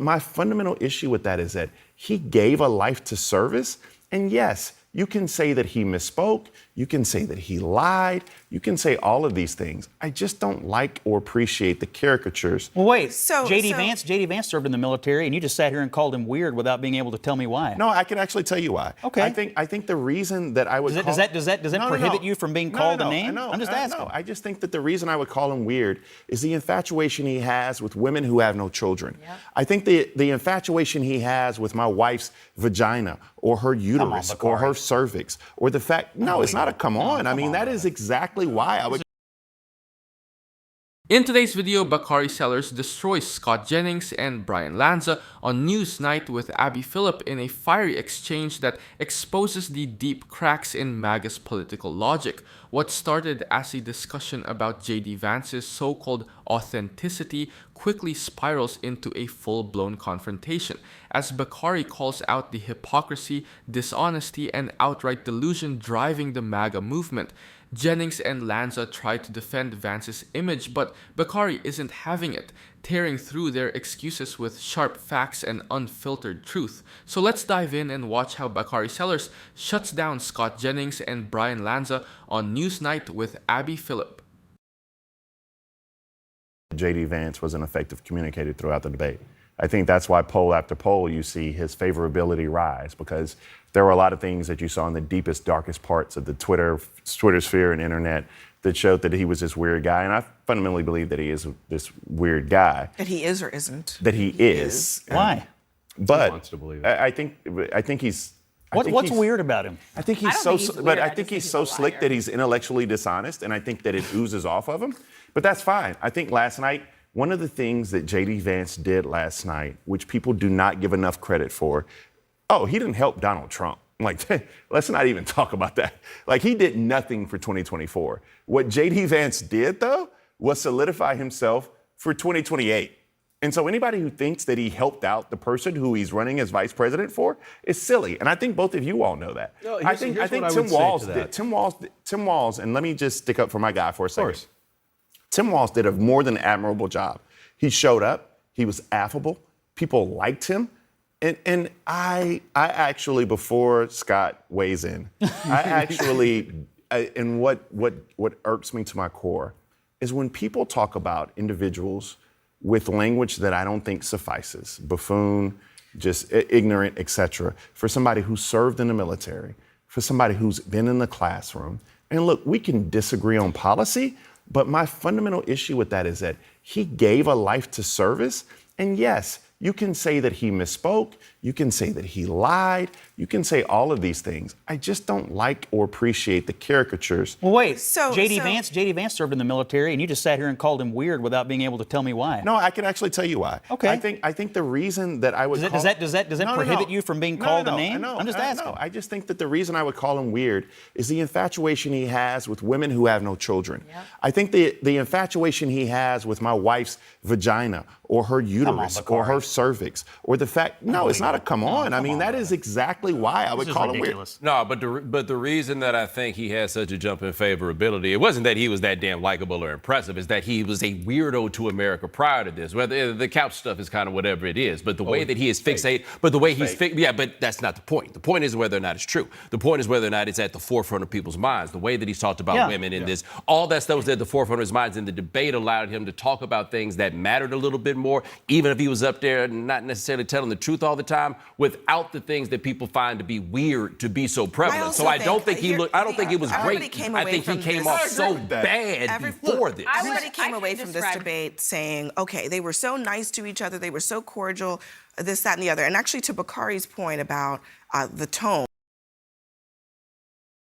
my fundamental issue with that is that he gave a life to service. And yes, you can say that he misspoke. You can say that he lied. You can say all of these things. I just don't like or appreciate the caricatures. Well, wait. JD Vance served in the military, and you just sat here and called him weird without being able to tell me why. No, I can actually tell you why. Okay. I think the reason that I would does that prohibit you from being called a name? I'm just asking. No, I just think that the reason I would call him weird is the infatuation he has with women who have no children. Yeah. I think the infatuation he has with my wife's vagina or her uterus or her cervix or the fact. No, it's not a come on. I mean, that is exactly why I would. In today's video, Bakari Sellers destroys Scott Jennings and Brian Lanza on Newsnight with Abby Phillip in a fiery exchange that exposes the deep cracks in MAGA's political logic. What started as a discussion about JD Vance's so-called authenticity quickly spirals into a full-blown confrontation, as Bakari calls out the hypocrisy, dishonesty, and outright delusion driving the MAGA movement. Jennings and Lanza try to defend Vance's image, but Bakari isn't having it, tearing through their excuses with sharp facts and unfiltered truth. So let's dive in and watch how Bakari Sellers shuts down Scott Jennings and Brian Lanza on Newsnight with Abby Phillip. JD Vance was an effective communicator throughout the debate. I think that's why poll after poll you see his favorability rise, because there were a lot of things that you saw in the deepest, darkest parts of the Twitter sphere and internet that showed that he was this weird guy. And I fundamentally believe that he is this weird guy. That he is or isn't? That he is. Why? But he wants to believe it. I think he's. What's weird about him? I think he's I think he's so slick that he's intellectually dishonest, and I think that it oozes off of him. But that's fine. I think last night, one of the things that JD Vance did last night, which people do not give enough credit for, he didn't help Donald Trump. Like, let's not even talk about that. Like, he did nothing for 2024. What JD Vance did, though, was solidify himself for 2028. And so anybody who thinks that he helped out the person who he's running as vice president for is silly. And I think both of you all know that. No, I think Tim Walz did. Tim Walz, and let me just stick up for my guy for a second. Of course. Tim Walz did a more than admirable job. He showed up. He was affable. People liked him. And I actually, before Scott weighs in, and what irks me to my core is when people talk about individuals with language that I don't think suffices, buffoon, just ignorant, etc., for somebody who served in the military, for somebody who's been in the classroom. And look, we can disagree on policy, but my fundamental issue with that is that he gave a life to service. And yes, you can say that he misspoke. You can say that he lied. You can say all of these things. I just don't like or appreciate the caricatures. Well, wait. JD Vance served in the military, and you just sat here and called him weird without being able to tell me why. No, I can actually tell you why. Okay. I think the reason that I would does that prohibit you from being called a name? I'm just asking. No, I just think that the reason I would call him weird is the infatuation he has with women who have no children. Yeah. I think the infatuation he has with my wife's vagina or her uterus or her cervix or the fact. No, it's not a come on. I mean, that is exactly why I would call him weird. No, but the reason that I think he has such a jump in favorability, it wasn't that he was that damn likable or impressive. It's that he was a weirdo to America prior to this. Whether the couch stuff is kind of whatever it is, but the way that he is fixated, but the way he's yeah, but that's not the point. The point is whether or not it's true. The point is whether or not it's at the forefront of people's minds. The way that he's talked about women in this, all that stuff was at the forefront of his minds, and the debate allowed him to talk about things that mattered a little bit more, even if he was up there not necessarily telling the truth all the time, without the things that people find to be weird to be so prevalent. So I don't think he looked. I don't think it was great. I think he came off so bad before this. Everybody came away from this debate saying, okay, they were so nice to each other, they were so cordial, this, that, and the other. And actually, to Bakari's point about the tone.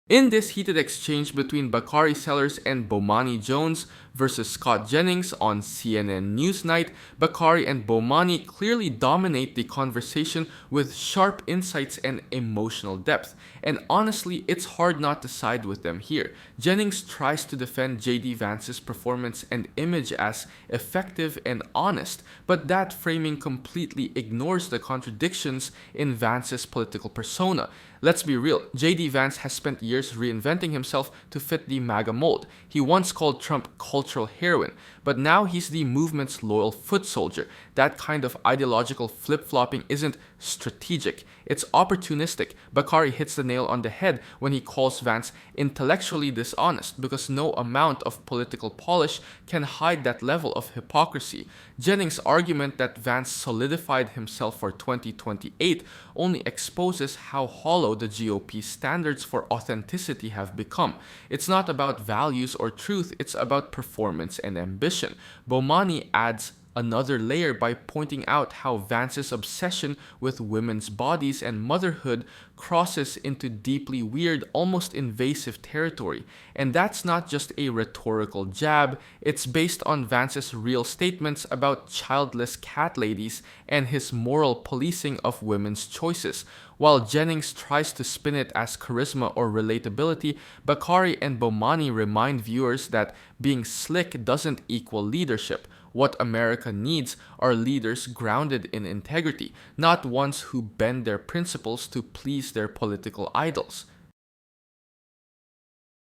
In this heated exchange between Bakari Sellers and Bomani Jones versus Scott Jennings on CNN Newsnight, Bakari and Bomani clearly dominate the conversation with sharp insights and emotional depth. And honestly, it's hard not to side with them here. Jennings tries to defend JD Vance's performance and image as effective and honest, but that framing completely ignores the contradictions in Vance's political persona. Let's be real, JD Vance has spent years reinventing himself to fit the MAGA mold. He once called Trump cultural heroine, but now he's the movement's loyal foot soldier. That kind of ideological flip-flopping isn't strategic, it's opportunistic. Bakari hits the nail on the head when he calls Vance intellectually dishonest, because no amount of political polish can hide that level of hypocrisy. Jennings' argument that Vance solidified himself for 2028 only exposes how hollow the GOP's standards for authenticity have become. It's not about values or truth, it's about performance and ambition. Bomani adds another layer by pointing out how Vance's obsession with women's bodies and motherhood crosses into deeply weird, almost invasive territory. And that's not just a rhetorical jab, it's based on Vance's real statements about childless cat ladies and his moral policing of women's choices. While Jennings tries to spin it as charisma or relatability, Bakari and Bomani remind viewers that being slick doesn't equal leadership. What America needs are leaders grounded in integrity, not ones who bend their principles to please their political idols.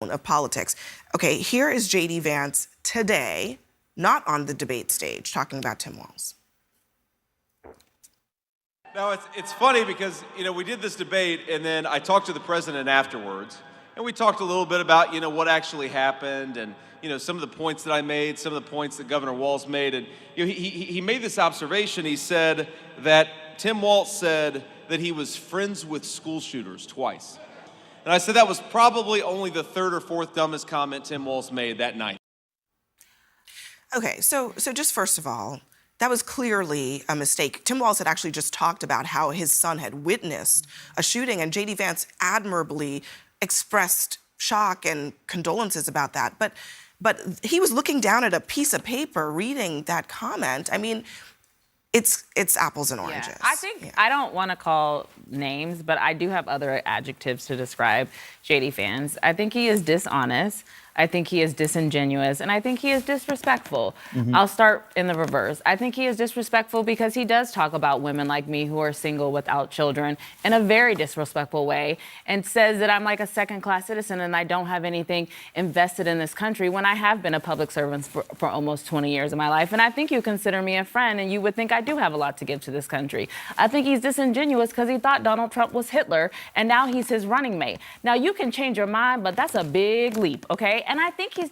Of politics. Okay, here is JD Vance today, not on the debate stage, talking about Tim Walz. Now, it's funny because, we did this debate, and then I talked to the president afterwards, and we talked a little bit about, what actually happened, and, some of the points that I made, some of the points that Governor Walz made, and, he made this observation. He said that Tim Walz said that he was friends with school shooters twice. And I said that was probably only the third or fourth dumbest comment Tim Walz made that night. Okay, so just first of all, that was clearly a mistake. Tim Walz had actually just talked about how his son had witnessed a shooting, and JD Vance admirably expressed shock and condolences about that. But he was looking down at a piece of paper, reading that comment. I mean, it's apples and oranges. Yeah. I think I don't want to call names, but I do have other adjectives to describe JD Vance. I think he is dishonest. I think he is disingenuous, and I think he is disrespectful. I'll start in the reverse. I think he is disrespectful because he does talk about women like me who are single without children in a very disrespectful way, and says that I'm like a second-class citizen and I don't have anything invested in this country when I have been a public servant for almost 20 years of my life. And I think you consider me a friend, and you would think I do have a lot to give to this country. I think he's disingenuous because he thought Donald Trump was Hitler, and now he's his running mate. Now, you can change your mind, but that's a big leap, okay? And I think he's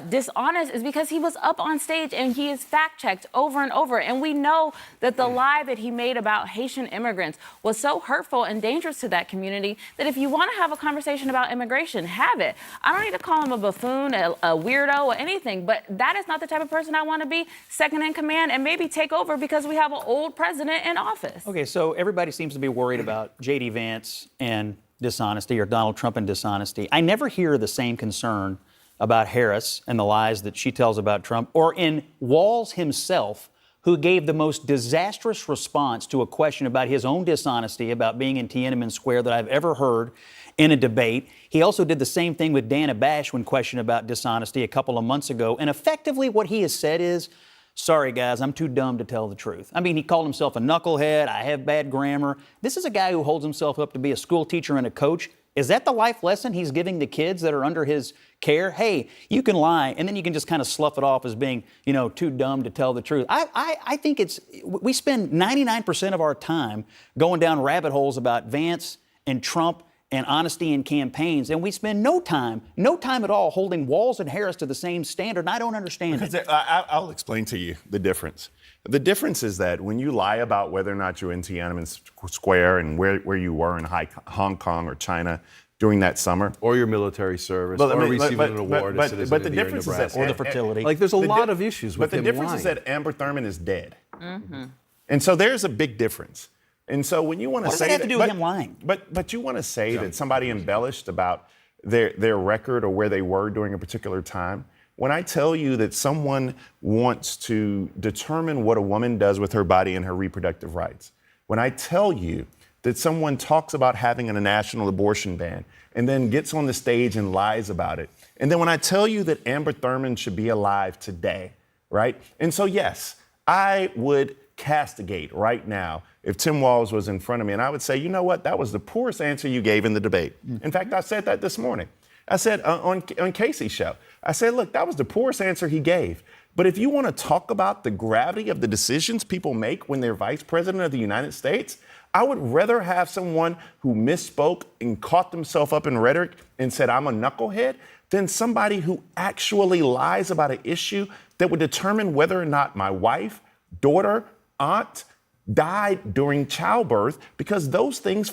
dishonest is because he was up on stage and he is fact-checked over and over. And we know that the lie that he made about Haitian immigrants was so hurtful and dangerous to that community that if you want to have a conversation about immigration, have it. I don't need to call him a buffoon, a weirdo, or anything, but that is not the type of person I want to be second in command and maybe take over because we have an old president in office. Okay, so everybody seems to be worried about JD Vance and dishonesty, or Donald Trump and dishonesty. I never hear the same concern about Harris and the lies that she tells about Trump, or in Walz himself, who gave the most disastrous response to a question about his own dishonesty about being in Tiananmen Square that I've ever heard in a debate. He also did the same thing with Dana Bash when questioned about dishonesty a couple of months ago. And effectively what he has said is, sorry, guys, I'm too dumb to tell the truth. I mean, he called himself a knucklehead. I have bad grammar. This is a guy who holds himself up to be a school teacher and a coach. Is that the life lesson he's giving the kids that are under his care? Hey, you can lie, and then you can just kind of slough it off as being, too dumb to tell the truth. I think we spend 99% of our time going down rabbit holes about Vance and Trump and honesty in campaigns, and we spend no time at all holding Walz and Harris to the same standard, and I don't understand it. I'll explain to you the difference. The difference is that when you lie about whether or not you're in Tiananmen Square and where you were in Hong Kong or China during that summer, or your military service, or receiving an award as citizen of the year in Nebraska, or the fertility. Like, there's a lot of issues with him lying. But the difference is that Amber Thurman is dead, and so there's a big difference. And so when you want to say that, what does that have to do with him lying? But you want to say that somebody embellished about their record or where they were during a particular time. When I tell you that someone wants to determine what a woman does with her body and her reproductive rights, when I tell you that someone talks about having a national abortion ban and then gets on the stage and lies about it, and then when I tell you that Amber Thurman should be alive today, right? And so, yes, I would castigate right now if Tim Walz was in front of me, and I would say, you know what, that was the poorest answer you gave in the debate. In fact, I said that this morning. I said on Casey's show, I said, look, that was the poorest answer he gave. But if you want to talk about the gravity of the decisions people make when they're vice president of the United States, I would rather have someone who misspoke and caught themselves up in rhetoric and said, I'm a knucklehead, than somebody who actually lies about an issue that would determine whether or not my wife, daughter, aunt died during childbirth, because those things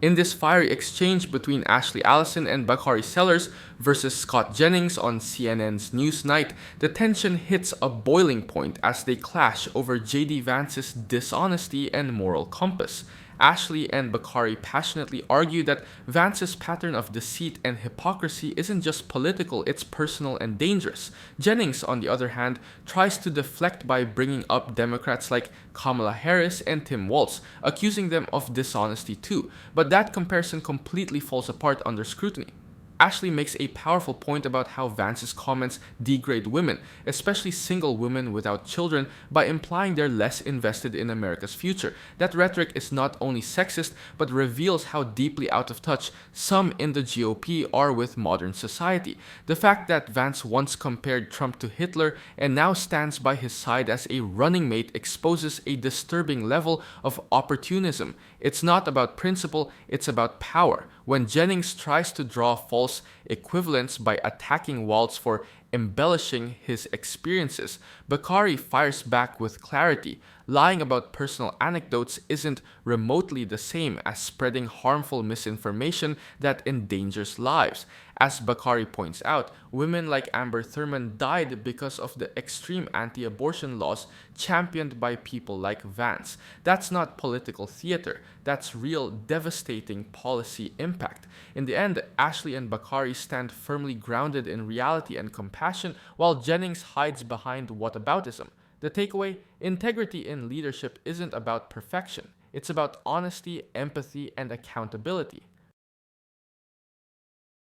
In this fiery exchange between Ashley Allison and Bakari Sellers versus Scott Jennings on CNN's Newsnight, the tension hits a boiling point as they clash over JD Vance's dishonesty and moral compass. Ashley and Bakari passionately argue that Vance's pattern of deceit and hypocrisy isn't just political, it's personal and dangerous. Jennings, on the other hand, tries to deflect by bringing up Democrats like Kamala Harris and Tim Walz, accusing them of dishonesty too. But that comparison completely falls apart under scrutiny. Ashley makes a powerful point about how Vance's comments degrade women, especially single women without children, by implying they're less invested in America's future. That rhetoric is not only sexist, but reveals how deeply out of touch some in the GOP are with modern society. The fact that Vance once compared Trump to Hitler and now stands by his side as a running mate exposes a disturbing level of opportunism. It's not about principle, it's about power. When Jennings tries to draw false equivalents by attacking Walz for embellishing his experiences, Bakari fires back with clarity. Lying about personal anecdotes isn't remotely the same as spreading harmful misinformation that endangers lives. As Bakari points out, women like Amber Thurman died because of the extreme anti-abortion laws championed by people like Vance. That's not political theater, that's real devastating policy impact. In the end, Ashley and Bakari stand firmly grounded in reality and compassion, while Jennings hides behind whataboutism. The takeaway: integrity in leadership isn't about perfection. It's about honesty, empathy, and accountability.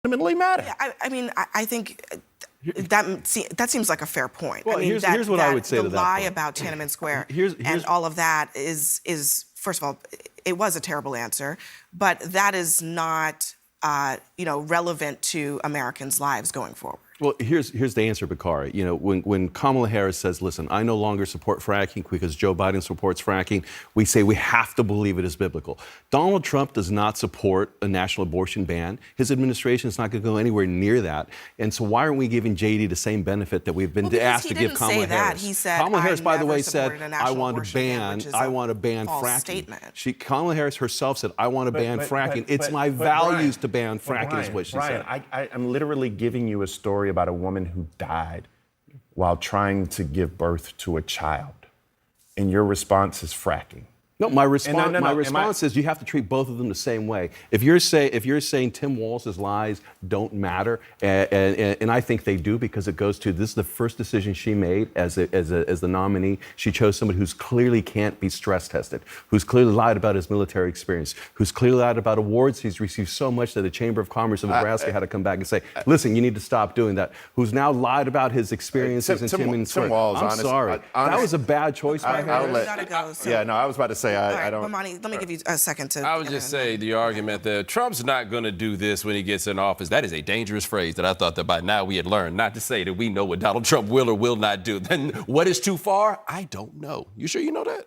fundamentally matter. Yeah, I think that seems like a fair point. Well, I mean, here's what I would say to that the lie point. about Tiananmen Square Here's- and all of that is first of all, it was a terrible answer, but that is not relevant to Americans' lives going forward. Well, here's the answer, Bakari. You know, when Kamala Harris says, listen, I no longer support fracking because Joe Biden supports fracking, we say we have to believe it is biblical. Donald Trump does not support a national abortion ban. His administration is not going to go anywhere near that. And so why aren't we giving JD the same benefit that we've been asked to give Kamala Harris? He said, Kamala Harris, by the way, said, supported a I national want to abortion ban, ban, which is I a want to ban false fracking. statement. Kamala Harris herself said, I want to ban fracking. It's my but values Brian, to ban fracking, Brian, is what she Brian, said. I'm literally giving you a story about a woman who died while trying to give birth to a child. And your response is fracking. No, my response, no, my response is you have to treat both of them the same way. If you're saying Tim Walz's lies don't matter, and I think they do because it goes to this is the first decision she made as the nominee. She chose somebody who's clearly can't be stress tested, who's clearly lied about his military experience, who's clearly lied about awards he's received so much that the Chamber of Commerce of Nebraska had to come back and say, listen, you need to stop doing that. Who's now lied about his experiences in Tiananmen Square. Tim Walz, I'm sorry, that was a bad choice by Harris. I was about to say I don't. Mamani, let me give you a second to. I would just say the argument that Trump's not going to do this when he gets in office. That is a dangerous phrase that I thought that by now we had learned. Not to say that we know what Donald Trump will or will not do. Then what is too far? I don't know. You sure you know that?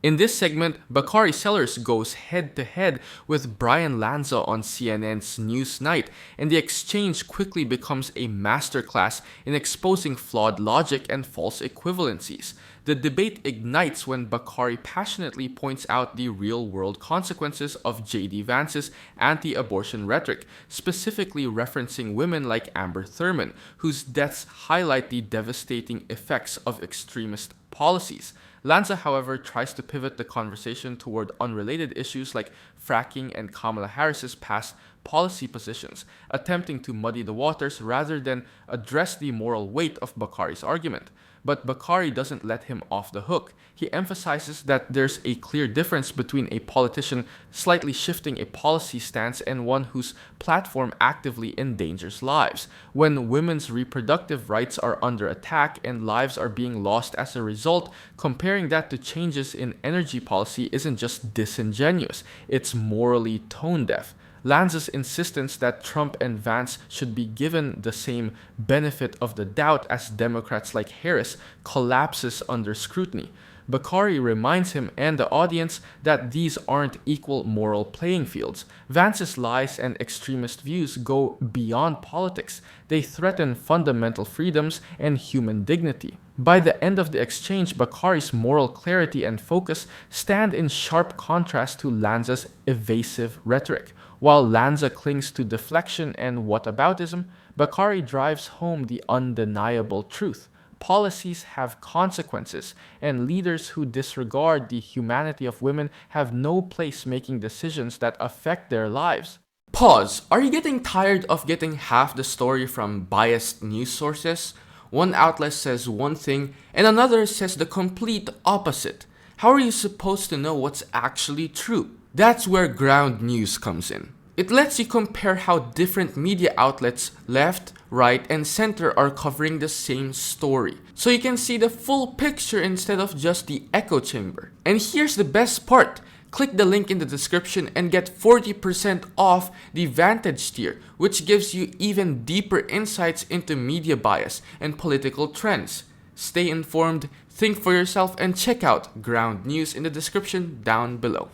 In this segment, Bakari Sellers goes head-to-head with Brian Lanza on CNN's Newsnight, and the exchange quickly becomes a masterclass in exposing flawed logic and false equivalencies. The debate ignites when Bakari passionately points out the real-world consequences of JD Vance's anti-abortion rhetoric, specifically referencing women like Amber Thurman, whose deaths highlight the devastating effects of extremist policies. Lanza, however, tries to pivot the conversation toward unrelated issues like fracking and Kamala Harris's past policy positions, attempting to muddy the waters rather than address the moral weight of Bakari's argument. But Bakari doesn't let him off the hook. He emphasizes that there's a clear difference between a politician slightly shifting a policy stance and one whose platform actively endangers lives. When women's reproductive rights are under attack and lives are being lost as a result, comparing that to changes in energy policy isn't just disingenuous, it's morally tone-deaf. Lanza's insistence that Trump and Vance should be given the same benefit of the doubt as Democrats like Harris collapses under scrutiny. Bakari reminds him and the audience that these aren't equal moral playing fields. Vance's lies and extremist views go beyond politics. They threaten fundamental freedoms and human dignity. By the end of the exchange, Bakari's moral clarity and focus stand in sharp contrast to Lanza's evasive rhetoric. While Lanza clings to deflection and whataboutism, Bakari drives home the undeniable truth. Policies have consequences, and leaders who disregard the humanity of women have no place making decisions that affect their lives. Pause. Are you getting tired of getting half the story from biased news sources? One outlet says one thing, and another says the complete opposite. How are you supposed to know what's actually true? That's where ground news comes in. It lets you compare how different media outlets, left, right, and center are covering the same story. So you can see the full picture instead of just the echo chamber. And here's the best part. Click the link in the description and get 40% off the Vantage tier, which gives you even deeper insights into media bias and political trends. Stay informed, think for yourself, and check out Ground News in the description down below.